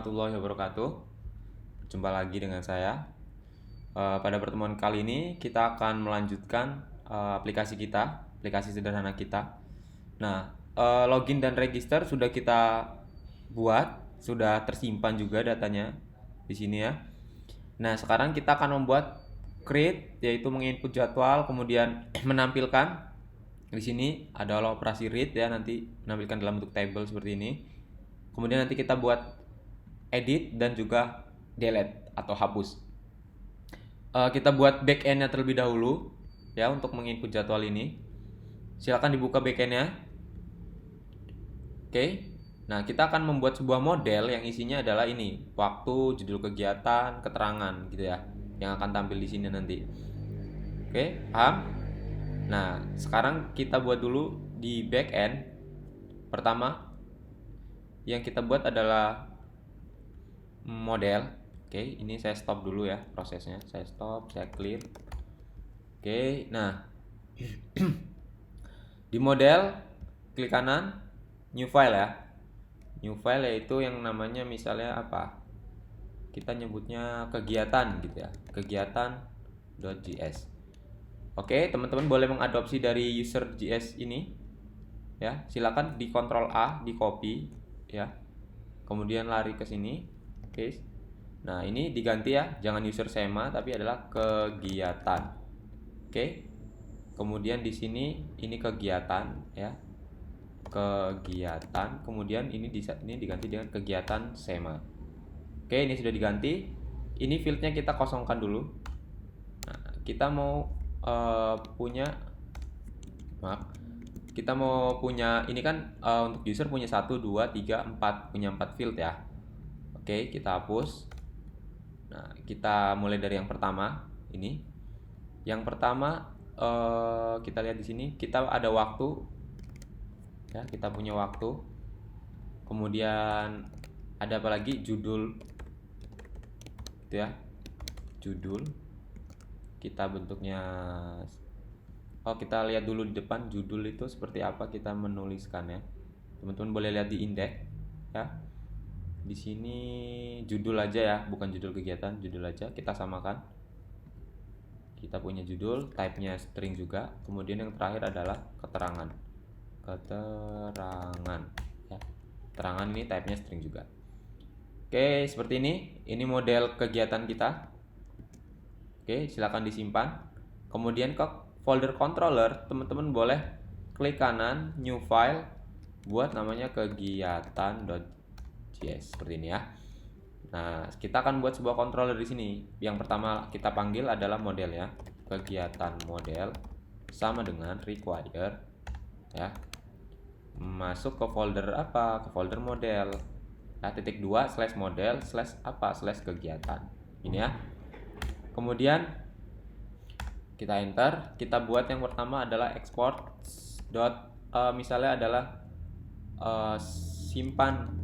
Warahmatullahi wabarakatuh. Jumpa lagi dengan saya. Pada pertemuan kali ini kita akan melanjutkan aplikasi sederhana kita. Nah, login dan register sudah kita buat, sudah tersimpan juga datanya di sini ya. Nah, sekarang kita akan membuat create, yaitu menginput jadwal, kemudian menampilkan. Di sini ada operasi read ya, nanti menampilkan dalam bentuk table seperti ini. Kemudian nanti kita buat edit dan juga delete atau hapus. Kita buat backendnya terlebih dahulu ya untuk menginput jadwal ini. Silakan dibuka backendnya. Oke. Nah, kita akan membuat sebuah model yang isinya adalah ini, waktu, judul kegiatan, keterangan gitu ya, yang akan tampil di sini nanti. Oke, paham? Nah, sekarang kita buat dulu di backend. Pertama, yang kita buat adalah model. Oke, ini saya stop dulu ya prosesnya. Saya stop, saya clear. Oke, nah di model klik kanan, new file ya. New file yaitu yang namanya misalnya apa? Kita nyebutnya kegiatan gitu ya. Kegiatan.js. Oke, teman-teman boleh mengadopsi dari user.js ini. Ya, silakan di Ctrl A, di copy ya. Kemudian lari ke sini. Oke. Nah, ini diganti ya, jangan user SEMA tapi adalah kegiatan. Oke. Kemudian di sini ini kegiatan ya. Kegiatan, kemudian ini diganti dengan kegiatan SEMA. Oke, ini sudah diganti. Ini fieldnya kita kosongkan dulu. Nah, kita mau punya kita mau punya ini kan untuk user punya 1, 2, 3, 4, punya 4 field ya. Oke, kita hapus. Nah, kita mulai dari yang pertama ini. Yang pertama kita lihat di sini kita ada waktu ya, kita punya waktu. Kemudian ada apa lagi? Judul gitu ya. Judul kita bentuknya kita lihat dulu di depan judul itu seperti apa kita menuliskannya. Teman-teman boleh lihat di indeks ya. Di sini judul aja ya, bukan judul kegiatan, judul aja kita samakan. Kita punya judul, type-nya string juga. Kemudian yang terakhir adalah keterangan ya. Keterangan ini type-nya string juga. Oke, seperti ini model kegiatan kita. Oke, silakan disimpan. Kemudian ke folder controller, teman-teman boleh klik kanan new file, buat namanya kegiatan.js seperti ini ya. Nah, kita akan buat sebuah controller di sini. Yang pertama kita panggil adalah model ya. Kegiatan model sama dengan require ya. Masuk ke folder apa? Ke folder model. Nah, /2/model/ apa? /kegiatan. Ini ya. Kemudian kita enter, kita buat yang pertama adalah export misalnya adalah simpan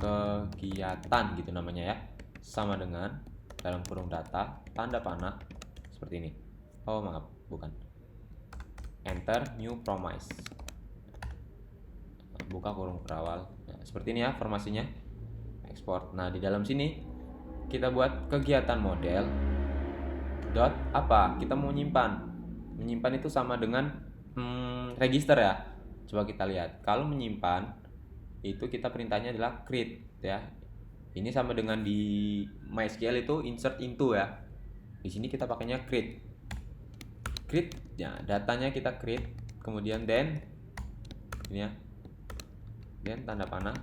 kegiatan gitu namanya ya, sama dengan dalam kurung data tanda panah seperti ini. Oh maaf, bukan. Enter new promise, buka kurung berawal. Nah, seperti ini ya formasinya. Export. Nah, di dalam sini kita buat kegiatan model dot apa? Kita mau menyimpan itu sama dengan register ya. Coba kita lihat. Kalau menyimpan itu kita perintahnya adalah create ya. Ini sama dengan di MySQL itu insert into ya. Di sini kita pakainya create ya, datanya kita create, kemudian then ini ya, then tanda panah.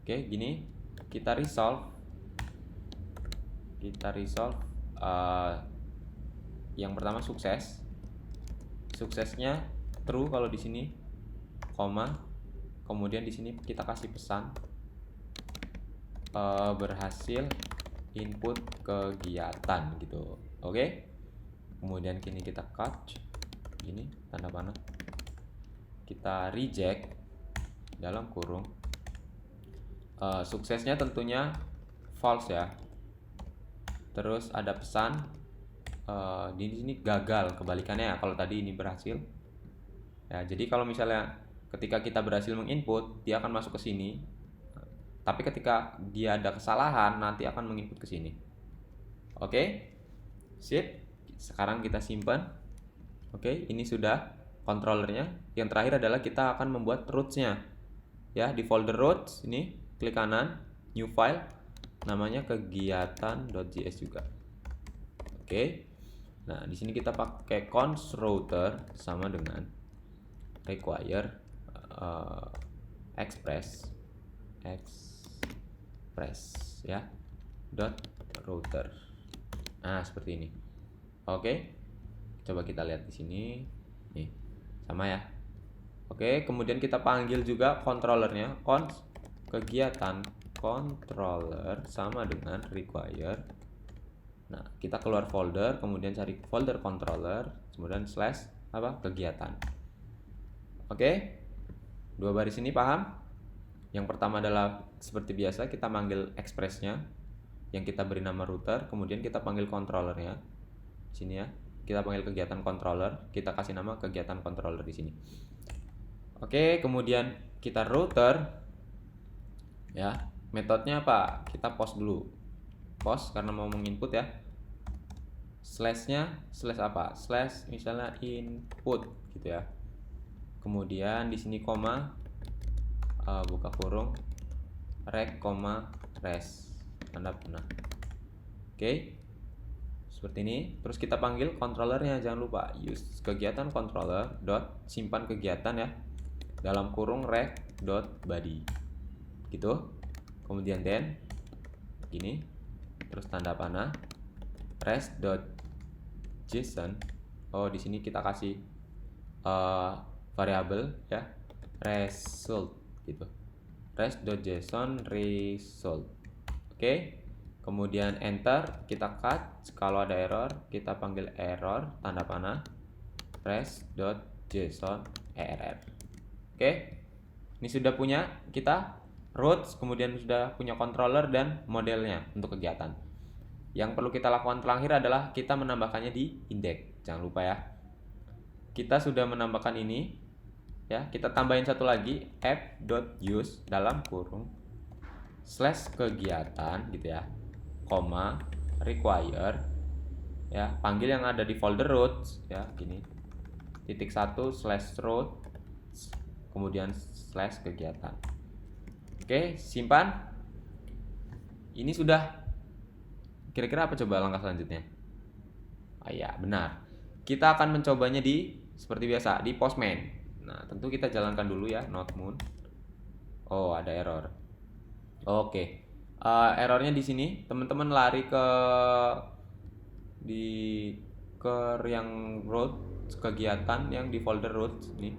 Oke, gini kita resolve yang pertama suksesnya true kalau di sini, koma, kemudian di sini kita kasih pesan berhasil input kegiatan gitu. Oke. Kemudian kini kita cut ini tanda panah, kita reject dalam kurung suksesnya tentunya false ya. Terus ada pesan di sini gagal, kebalikannya ya kalau tadi ini berhasil ya. Jadi kalau misalnya ketika kita berhasil menginput, dia akan masuk ke sini. Tapi ketika dia ada kesalahan, nanti akan menginput ke sini. Oke, sip. Sekarang kita simpan. Oke, ini sudah controllernya. Yang terakhir adalah kita akan membuat roots-nya. Ya, di folder roots ini klik kanan, new file, namanya kegiatan.js juga. Oke. Nah, di sini kita pakai const router sama dengan require express ya dot router. Nah, seperti ini. Oke. Coba kita lihat di sini. Nih, sama ya. Oke, kemudian kita panggil juga controllernya, const kegiatan controller sama dengan require. Nah, kita keluar folder, kemudian cari folder controller, kemudian slash kegiatan. Oke, dua baris ini paham? Yang pertama adalah seperti biasa kita manggil expressnya, yang kita beri nama router, kemudian kita panggil controllernya. Sini ya, kita panggil kegiatan controller, kita kasih nama kegiatan controller di sini. Oke, kemudian kita router, ya, metodenya apa? Kita post dulu, post karena mau menginput ya. Slashnya slash apa? Slash misalnya input gitu ya. Kemudian di sini koma, buka kurung, rec, res, tanda panah. Oke, seperti ini. Terus kita panggil controllernya, jangan lupa use kegiatan controller dot simpan kegiatan ya, dalam kurung rec dot body gitu. Kemudian then gini, terus tanda panah res.json. Oh, di sini kita kasih variabel ya, result gitu. res.json result. Oke. Kemudian enter, kita cut. Kalau ada error, kita panggil error tanda panah res.json error. Oke. Ini sudah punya kita roots, kemudian sudah punya controller dan modelnya untuk kegiatan. Yang perlu kita lakukan terakhir adalah kita menambahkannya di index. Jangan lupa ya. Kita sudah menambahkan ini ya, kita tambahin satu lagi app.use dalam kurung slash kegiatan gitu ya, koma require ya, panggil yang ada di folder roots ya, gini, titik 1 slash roots kemudian slash kegiatan. Oke, simpan. Ini sudah. Kira-kira apa coba langkah selanjutnya? Ya, benar. Kita akan mencobanya seperti biasa di Postman. Nah, tentu kita jalankan dulu ya, node-moon. Oh, ada error. Oke. Errornya di sini, teman-teman lari ke yang root kegiatan yang di folder root ini.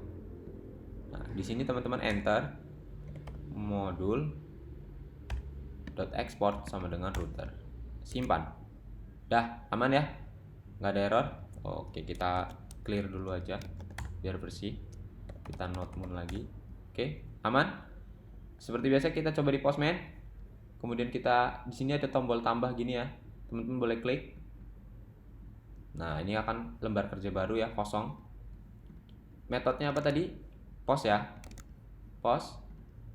Nah, di sini teman-teman enter modul .export sama dengan router. Simpan. Dah, aman ya? Nggak ada error? Oke, kita clear dulu aja biar bersih. Kita node-moon lagi. Oke, aman? Seperti biasa kita coba di Postman. Kemudian kita di sini ada tombol tambah gini ya. Teman-teman boleh klik. Nah, ini akan lembar kerja baru ya, kosong. Metodenya apa tadi? Post ya. Post.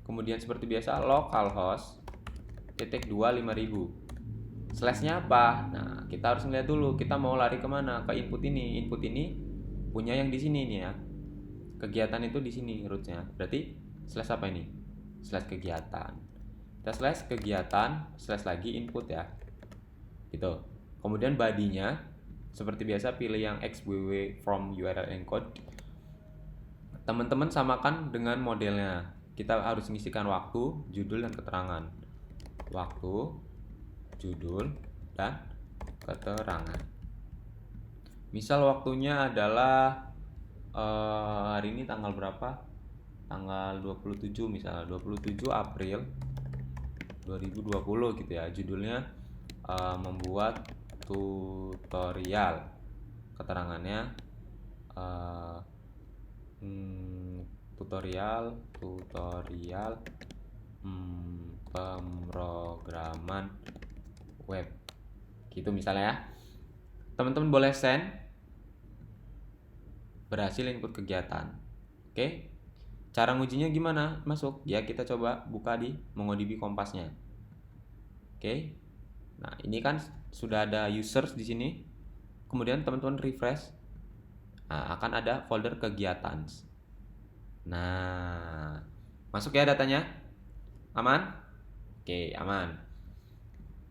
Kemudian seperti biasa localhost /2 5000. Slashnya apa? Nah, kita harus melihat dulu kita mau lari kemana, ke input ini. Input ini punya yang di sini nih ya. Kegiatan itu di sini rootnya. Berarti slash apa ini? Slash kegiatan. Kita slash kegiatan slash lagi input ya. Gitu. Kemudian body-nya seperti biasa pilih yang xww from URL encode. Teman-teman samakan dengan modelnya. Kita harus mengisikan waktu, judul dan keterangan. Waktu, judul dan keterangan. Misal waktunya adalah hari ini tanggal berapa? Tanggal 27 misalnya, 27 April 2020 gitu ya. Judulnya membuat tutorial. Keterangannya tutorial pemrograman web gitu misalnya ya. Teman-teman boleh send. Berhasil input kegiatan. Oke. Cara ngujinya gimana? Masuk. Ya, kita coba buka di MongoDB Kompasnya. Oke. Nah, ini kan sudah ada users di sini. Kemudian teman-teman refresh. Nah, akan ada folder kegiatan. Nah, masuk ya datanya. Aman? Oke, aman.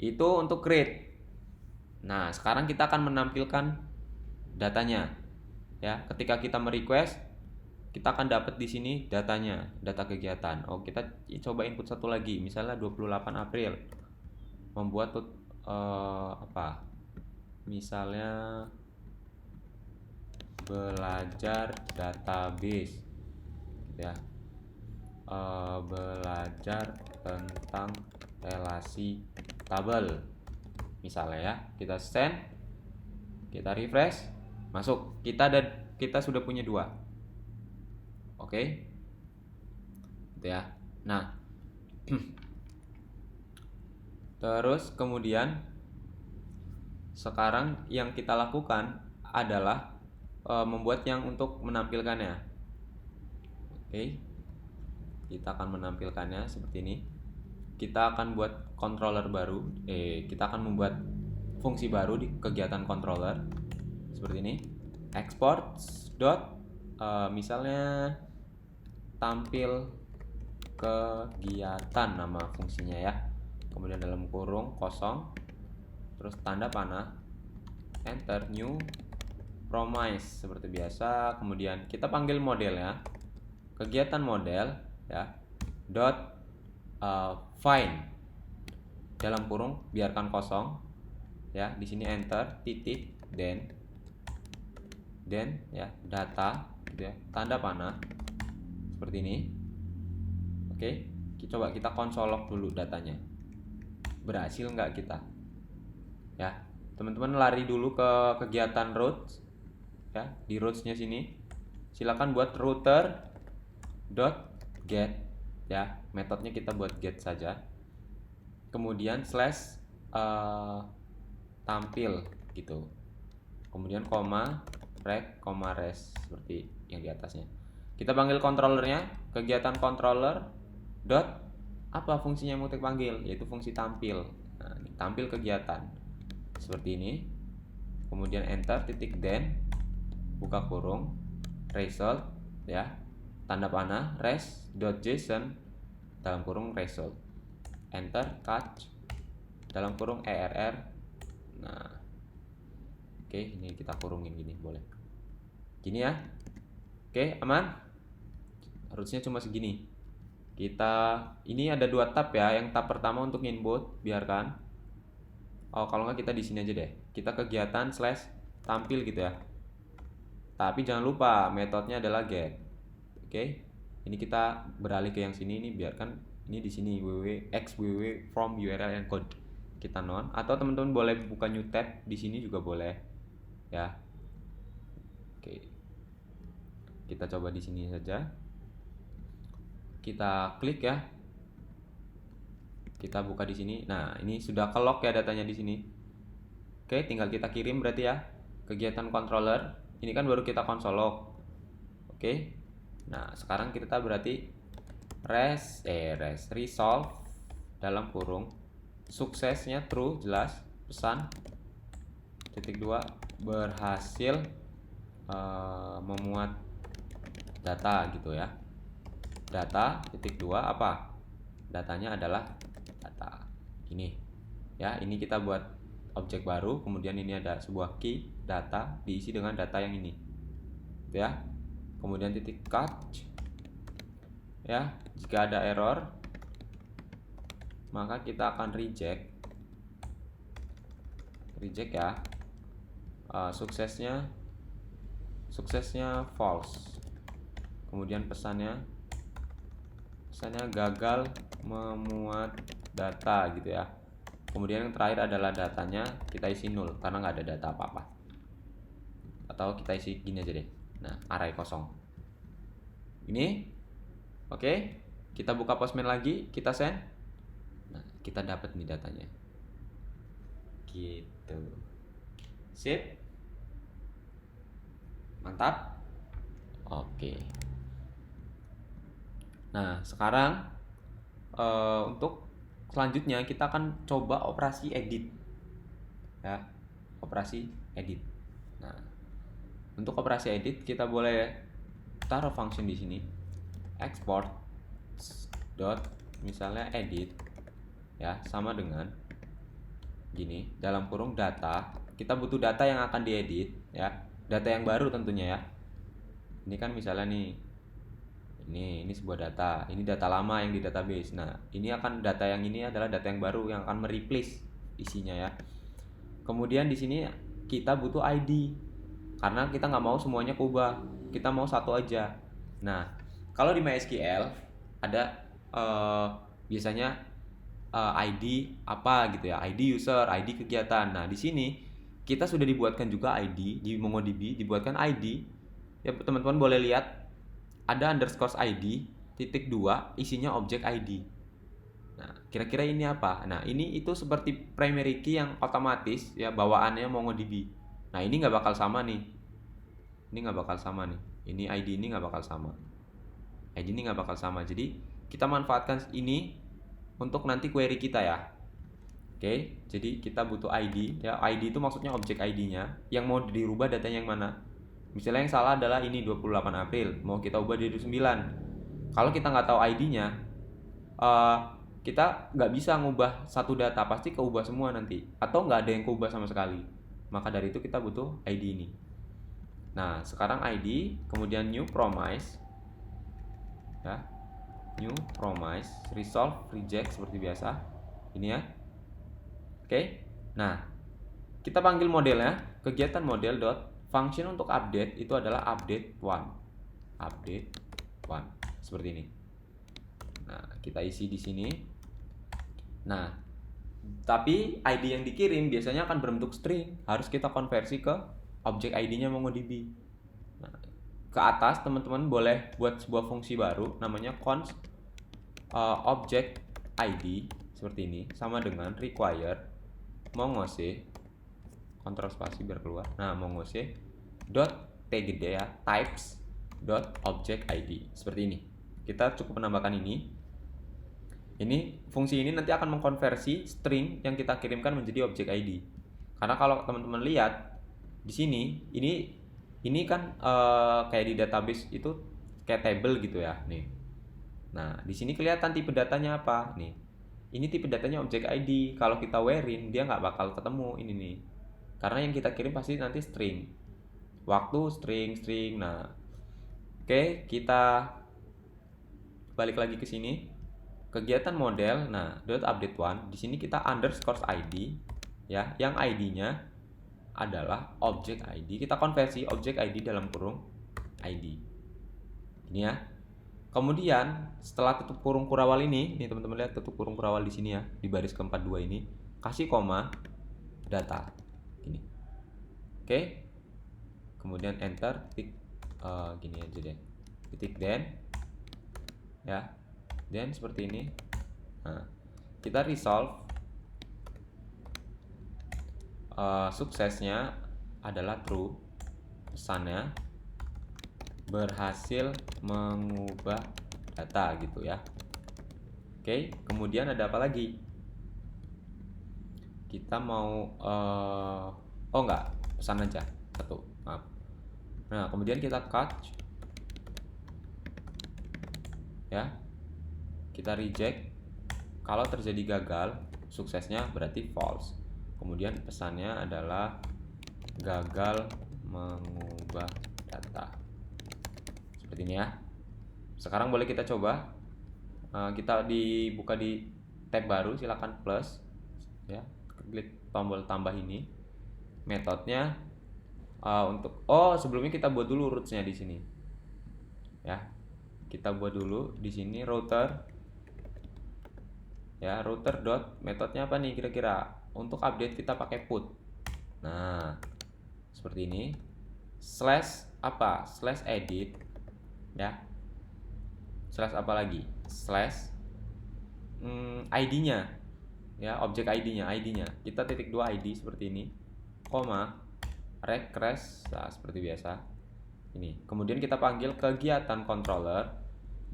Itu untuk create. Nah, sekarang kita akan menampilkan datanya. Ya, ketika kita merequest, kita akan dapat di sini datanya, data kegiatan. Oh, kita coba input satu lagi, misalnya 28 April. Membuat apa? Misalnya belajar database, gitu ya. Belajar tentang relasi tabel, misalnya ya. Kita send, kita refresh, masuk. Kita sudah punya 2. Oke, gitu ya. Nah, terus kemudian sekarang yang kita lakukan adalah membuat yang untuk menampilkannya. Oke, kita akan menampilkannya seperti ini. Kita akan buat controller baru. Kita akan membuat fungsi baru di kegiatan controller seperti ini. Export misalnya tampil kegiatan, nama fungsinya ya. Kemudian dalam kurung kosong, terus tanda panah, enter, new promise seperti biasa. Kemudian kita panggil modelnya, kegiatan model ya, find dalam kurung biarkan kosong ya. Di sini enter, titik, then ya data gitu ya, tanda panah seperti ini. Oke, coba kita konsolok dulu datanya, berhasil nggak kita ya. Teman-teman lari dulu ke kegiatan routes ya. Di routes-nya sini silakan buat router.get ya, metodenya kita buat get saja. Kemudian slash tampil gitu. Kemudian koma rec, koma res seperti yang di atasnya. Kita panggil controllernya, kegiatan controller dot apa fungsinya yang mau kita panggil, yaitu fungsi tampil. Nah, ini, tampil kegiatan seperti ini. Kemudian enter, titik, then buka kurung result ya, tanda panah res.json dalam kurung result, enter, catch dalam kurung err. Nah, oke, ini kita kurungin gini, boleh gini ya. Oke, aman. Harusnya cuma segini. Ini ada 2 tab ya. Yang tab pertama untuk input, biarkan. Kalau nggak kita di sini aja deh. Kita kegiatan slash tampil gitu ya. Tapi jangan lupa metodenya adalah get. Oke. Ini kita beralih ke yang sini, ini biarkan ini di sini www from URL and code. Kita non, atau teman-teman boleh buka new tab di sini juga boleh ya. Oke. Kita coba di sini saja. Kita klik ya. Kita buka di sini. Nah, ini sudah ke-lock ya datanya di sini. Oke, tinggal kita kirim berarti ya. Kegiatan controller. Ini kan baru kita console log. Oke. Nah, sekarang kita berarti resolve dalam kurung suksesnya true, jelas, pesan titik 2 berhasil memuat data gitu ya. Data titik 2 apa? Datanya adalah data ini ya. Ini kita buat objek baru, kemudian ini ada sebuah key data diisi dengan data yang ini gitu ya. Kemudian titik catch ya, jika ada error maka kita akan reject ya. Suksesnya false. Kemudian pesannya gagal memuat data gitu ya. Kemudian yang terakhir adalah datanya kita isi 0 karena nggak ada data apa-apa. Atau kita isi gini aja deh. Nah, array kosong. Ini oke. Kita buka Postman lagi, kita send. Nah, kita dapat nih datanya. Gitu. Sip. Mantap. Oke. Nah, sekarang untuk selanjutnya kita akan coba operasi edit, ya, operasi edit. Nah, untuk operasi edit kita boleh taruh function di sini, export dot misalnya edit, ya, sama dengan gini, dalam kurung data. Kita butuh data yang akan diedit, ya, data yang baru tentunya ya. Ini kan misalnya nih, ini sebuah data, ini data lama yang di database. Nah, ini akan data yang ini adalah data yang baru yang akan mereplace isinya ya. Kemudian di sini kita butuh ID karena kita nggak mau semuanya kubah, kita mau satu aja. Nah, kalau di MySQL ada biasanya ID apa gitu ya, ID user, ID kegiatan. Nah, di sini kita sudah dibuatkan juga ID di MongoDB, dibuatkan ID. Ya, teman-teman boleh lihat ada underscore ID titik 2 isinya objek ID. Nah, kira-kira ini apa? Nah, ini itu seperti primary key yang otomatis ya bawaannya MongoDB. Nah, ini nggak bakal sama nih. Ini nggak bakal sama nih. Ini ID ini nggak bakal sama. ID ini nggak bakal sama. Jadi kita manfaatkan ini untuk nanti query kita ya. Oke, jadi kita butuh ID ya. ID itu maksudnya objek ID-nya yang mau dirubah datanya yang mana. Misalnya yang salah adalah ini 28 April, mau kita ubah jadi 9. Kalau kita nggak tahu ID-nya, kita nggak bisa ngubah satu data, pasti keubah semua nanti. Atau nggak ada yang keubah sama sekali. Maka dari itu kita butuh ID ini. Nah, sekarang ID, kemudian new promise, ya, new promise, resolve, reject seperti biasa. Ini ya. Oke. Nah, kita panggil modelnya, kegiatan model dot function untuk update itu adalah update one. Update one seperti ini. Nah, kita isi di sini. Nah, tapi ID yang dikirim biasanya akan berbentuk string, harus kita konversi ke objek ID-nya MongoDB. Nah, ke atas teman-teman boleh buat sebuah fungsi baru namanya const object ID seperti ini, sama dengan require mongose, kontrol spasi biar keluar. Nah, mongose dot tgd ya, types dot object ID seperti ini. Kita cukup menambahkan ini. Fungsi ini nanti akan mengkonversi string yang kita kirimkan menjadi objek ID. Karena kalau teman-teman lihat di sini, ini kan kayak di database itu kayak table gitu ya, nih. Nah, di sini kelihatan tipe datanya apa, nih. Ini tipe datanya objek ID. Kalau kita wherein, dia nggak bakal ketemu ini nih. Karena yang kita kirim pasti nanti string. Waktu string. Nah, oke, kita balik lagi ke sini. Kegiatan model, nah, dot update one. Di sini kita underscore ID, ya, yang ID-nya adalah objek ID. Kita konversi objek ID dalam kurung ID. Ini ya. Kemudian setelah tutup kurung kurawal ini teman-teman lihat tutup kurung kurawal di sini ya, di baris ke-42 ini, kasih koma data. Gini. Oke. Kemudian enter, titik gini aja deh. Titik then. Ya. Then seperti ini. Nah, kita resolve suksesnya adalah true. Pesannya berhasil mengubah data gitu ya. Oke, kemudian ada apa lagi? Kita mau oh enggak, pesan aja satu, maaf. Nah, kemudian kita catch ya. Kita reject kalau terjadi gagal, suksesnya berarti false. Kemudian pesannya adalah gagal mengubah data. Seperti ini ya. Sekarang boleh kita coba. Kita buka di tab baru, silakan plus ya, klik tombol tambah ini. Metodenya untuk sebelumnya kita buat dulu rootsnya di sini. Ya. Kita buat dulu di sini router. Ya, router dot metodenya apa nih kira-kira? Untuk update kita pakai put. Nah, seperti ini. Slash apa? Slash edit ya. Slash apa lagi? Slash ID-nya ya, objek ID-nya. Kita titik 2 ID seperti ini, koma refresh, seperti biasa ini. Kemudian kita panggil kegiatan controller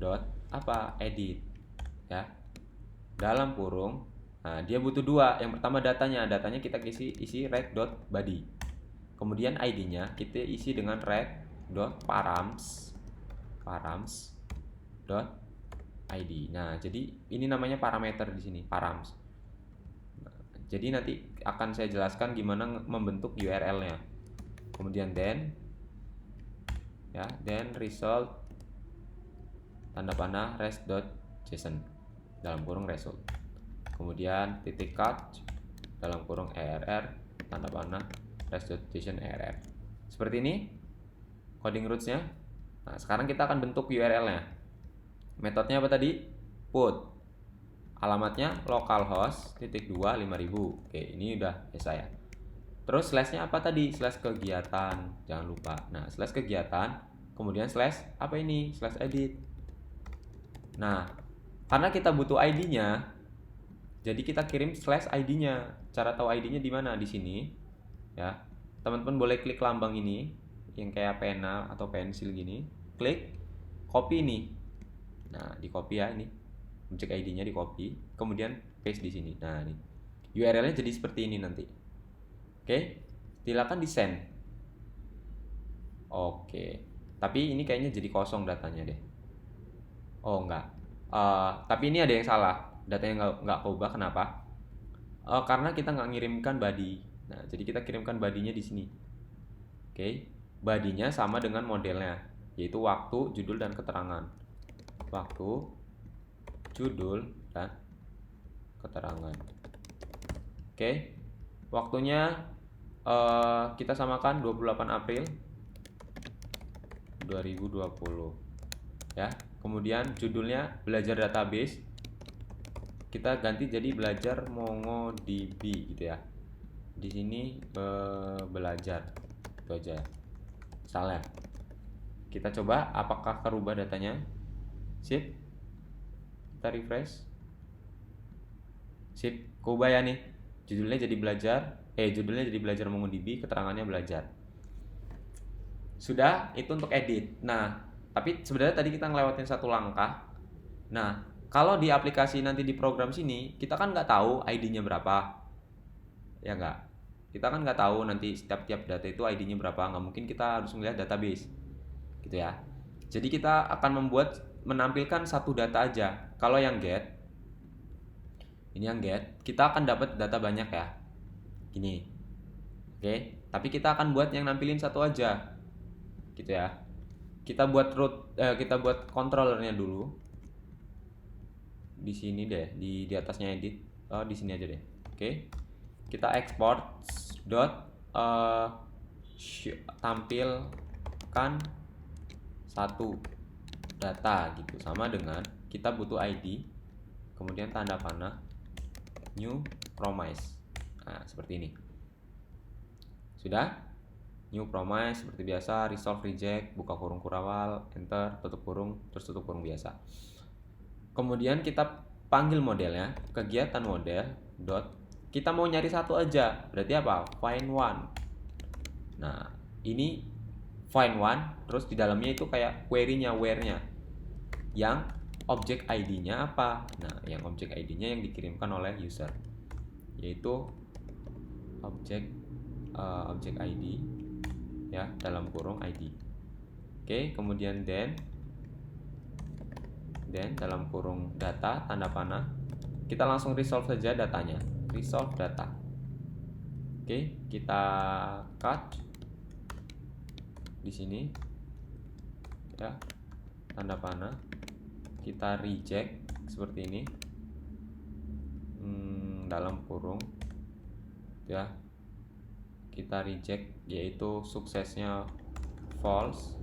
dot apa? Edit ya. Dalam kurung. Nah, dia butuh dua. Yang pertama datanya kita isi rect.body. Kemudian ID-nya kita isi dengan rect.params id. Nah, jadi ini namanya parameter di sini, params. Nah, jadi nanti akan saya jelaskan gimana membentuk URL-nya. Kemudian then result tanda panah res.json dalam kurung result. Kemudian titik cut dalam kurung err tanda panah res.json err. Seperti ini coding roots-nya. Nah, sekarang kita akan bentuk URL-nya. Metodenya apa tadi? Put. Alamatnya localhost /2 5000. Oke, ini udah biasa ya. Terus slash-nya apa tadi? Slash kegiatan. Jangan lupa. Nah, slash kegiatan, kemudian slash apa ini? Slash edit. Nah, karena kita butuh ID-nya, jadi kita kirim slash ID-nya. Cara tahu ID-nya di mana? Di sini. Ya. Teman-teman boleh klik lambang ini yang kayak pena atau pensil gini. Klik, copy ini. Nah, di copy ya ini. Objek ID-nya di copy, kemudian paste di sini. Nah, ini. URL-nya jadi seperti ini nanti. Oke. Silakan di send. Oke. Tapi ini kayaknya jadi kosong datanya deh. Oh, enggak. Tapi ini ada yang salah. Datanya nggak keubah. Kenapa? Karena kita nggak ngirimkan body. Nah, jadi kita kirimkan body-nya di sini. Oke. Body-nya sama dengan modelnya, yaitu waktu, judul, dan keterangan. Waktu, judul, dan keterangan. Oke. Waktunya kita samakan 28 April 2020 ya. Kemudian judulnya belajar database, kita ganti jadi belajar MongoDB gitu ya. Di sini belajar itu aja misalnya. Kita coba apakah kerubah datanya. Sip, kita refresh. Sip, keubah ya nih. Judulnya jadi belajar MongoDB, keterangannya belajar. Sudah, itu untuk edit. Nah, tapi sebenarnya tadi kita ngelewatin satu langkah. Nah, kalau di aplikasi nanti di program sini, kita kan nggak tahu ID-nya berapa. Ya nggak? Kita kan nggak tahu nanti setiap data itu ID-nya berapa. Nggak mungkin kita harus melihat database. Gitu ya. Jadi kita akan menampilkan satu data aja. Kalau yang get, ini yang get, kita akan dapat data banyak ya. Gini. Oke, tapi kita akan buat yang nampilin satu aja. Gitu ya. Kita buat kita buat controllernya dulu. Di sini deh, di atasnya edit. Di sini aja deh. Oke. Kita export tampilkan satu data gitu, sama dengan kita butuh ID, kemudian tanda panah new promise. Nah, seperti ini. Sudah? New promise seperti biasa, resolve reject, buka kurung kurawal, enter, tutup kurung, terus tutup kurung biasa. Kemudian kita panggil modelnya, kegiatan model dot, kita mau nyari satu aja, berarti apa? Find one. Nah, ini find one, terus di dalamnya itu kayak query-nya, where-nya, yang objek ID-nya apa? Nah, yang objek ID-nya yang dikirimkan oleh user, yaitu objek ID ya, dalam kurung ID. Oke, kemudian then dalam kurung data tanda panah, kita langsung resolve saja datanya, resolve data. Oke, kita cut di sini ya, tanda panah, kita reject seperti ini dalam kurung ya, kita reject, yaitu suksesnya false,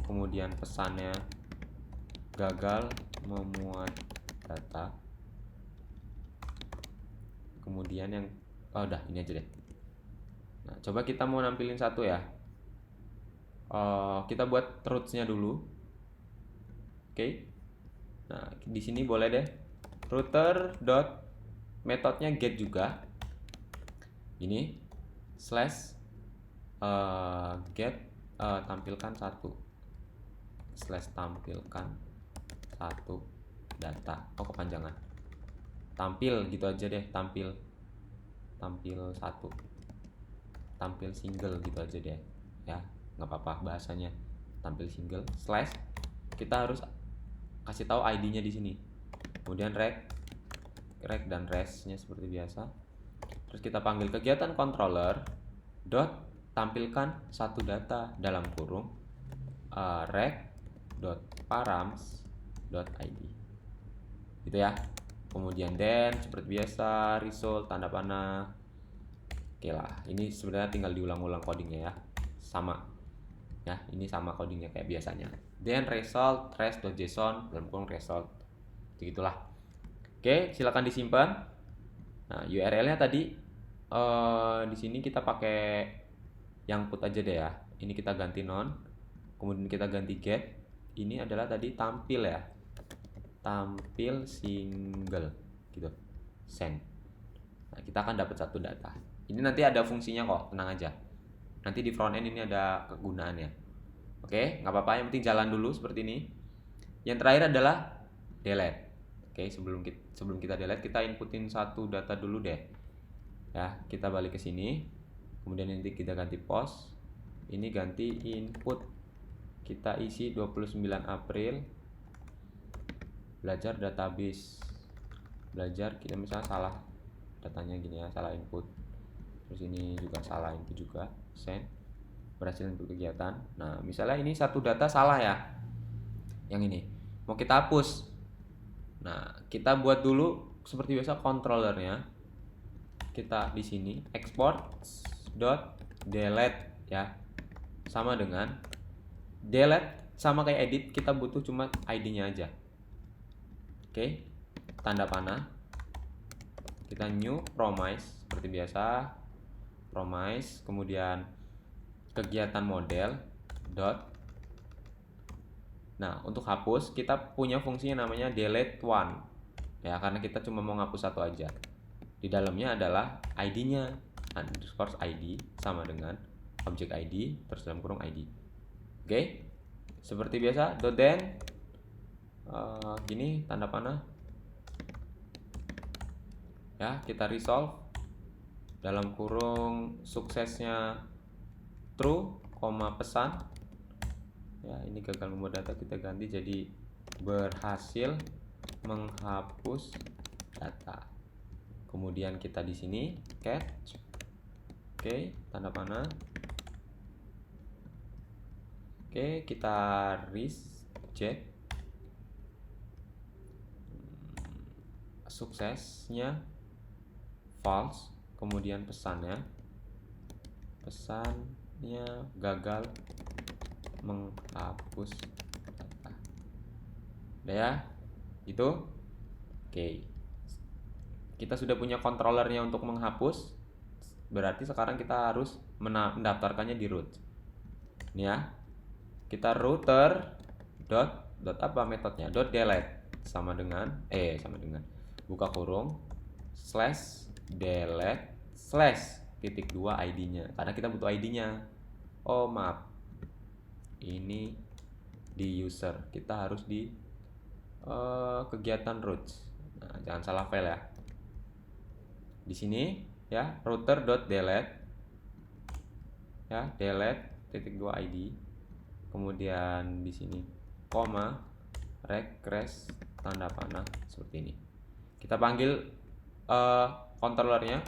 kemudian pesannya gagal memuat data, kemudian yang udah ini aja deh. Nah, coba kita mau nampilin satu ya. Kita buat roots-nya dulu. Oke. Nah, di sini boleh deh router dot metodenya get juga. Ini slash get tampilkan satu, slash tampilkan satu data. Oh, kepanjangan. Tampil gitu aja deh, tampil satu, tampil single gitu aja deh ya, nggak apa-apa bahasanya, tampil single slash. Kita harus kasih tahu ID-nya di sini, kemudian rec dan rest-nya seperti biasa. Terus kita panggil kegiatan controller dot tampilkan satu data dalam kurung rec dot params dot id gitu ya. Kemudian then seperti biasa result tanda panah. Oke lah, ini sebenarnya tinggal diulang-ulang codingnya ya, sama ya, ini sama codingnya kayak biasanya. Then result res.json dalam kurung result, begitulah. Oke, silakan disimpan. Nah, URL-nya tadi di sini kita pakai yang put aja deh ya. Ini kita ganti non, kemudian kita ganti get. Ini adalah tadi tampil ya, tampil single gitu, send. Nah, kita akan dapat satu data. Ini nanti ada fungsinya kok, tenang aja. Nanti di front end ini ada kegunaannya. Oke, nggak apa-apa, yang penting jalan dulu seperti ini. Yang terakhir adalah delete. Oke, sebelum kita delete, kita inputin satu data dulu deh. Ya, kita balik ke sini. Kemudian nanti kita ganti post. Ini ganti input. Kita isi 29 April. Belajar database. Belajar, kita misalnya salah datanya gini ya, salah input. Terus ini juga salah input juga. Send. Berhasil input kegiatan. Nah, misalnya ini satu data salah ya. Yang ini mau kita hapus. Nah, kita buat dulu seperti biasa controllernya. Kita di sini export dot delete ya. Sama dengan delete, sama kayak edit, kita butuh cuma ID-nya aja. Oke. Tanda panah. Kita new promise seperti biasa. Promise, kemudian kegiatan model dot. Nah, untuk hapus kita punya fungsi yang namanya delete one ya, karena kita cuma mau ngapus satu aja. Di dalamnya adalah ID-nya, underscore ID sama dengan objek ID terus dalam kurung ID. Oke, seperti biasa dot then gini tanda panah ya, kita resolve dalam kurung suksesnya true, pesan ya, ini gagal membuat data, kita ganti jadi berhasil menghapus data. Kemudian kita di sini catch. Oke, tanda panah. Oke, kita reject. Suksesnya false, kemudian pesannya gagal menghapus data. Udah ya, itu oke. Kita sudah punya controllernya untuk menghapus, berarti sekarang kita harus mendaftarkannya di root. Ini ya, kita router dot apa metodenya, dot delete sama dengan buka kurung slash delete slash titik 2 ID-nya, karena kita butuh ID-nya. Oh maaf, ini di user, kita harus di kegiatan roots. Nah, jangan salah file ya. Di sini ya, router.delete ya, delete titik 2 ID. Kemudian di sini koma request tanda panah seperti ini. Kita panggil controllernya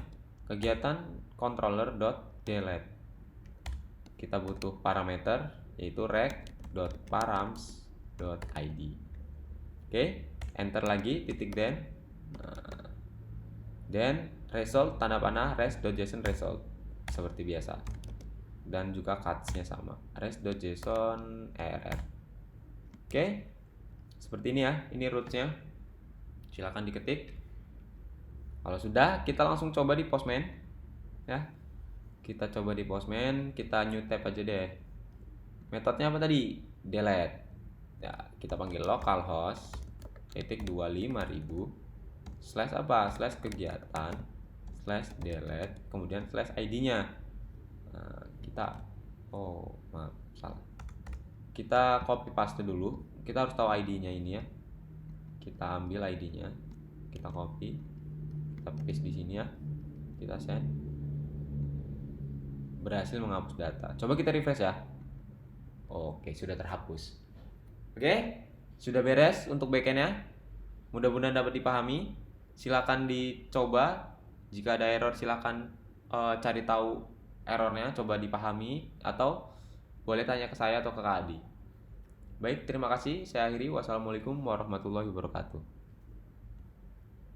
kegiatan controller.delete. Kita butuh parameter yaitu rec.params.id. Oke, enter lagi titik then. Then result tanda panah res.json result seperti biasa. Dan juga cuts-nya sama, res.json err. Oke, seperti ini ya, ini root-nya. Silakan diketik. Kalau sudah, kita langsung coba di Postman ya. Kita coba di Postman, kita new tab aja deh. Metodenya apa tadi? Delete. Ya, kita panggil localhost titik 25.000 slash apa? Slash kegiatan slash delete, kemudian slash ID-nya. Nah, maaf, salah. Kita copy paste dulu. Kita harus tahu ID-nya ini ya. kita ambil ID-nya, kita copy, kita paste di sini ya, kita send. Berhasil menghapus data. Coba kita refresh ya. Oke, sudah terhapus. Oke, sudah beres untuk backend-nya. Mudah-mudahan dapat dipahami. Silakan dicoba. Jika ada error silakan cari tahu errornya, coba dipahami, atau boleh tanya ke saya atau ke Kak Adi. Baik, terima kasih. Saya akhiri. Wassalamualaikum warahmatullahi wabarakatuh.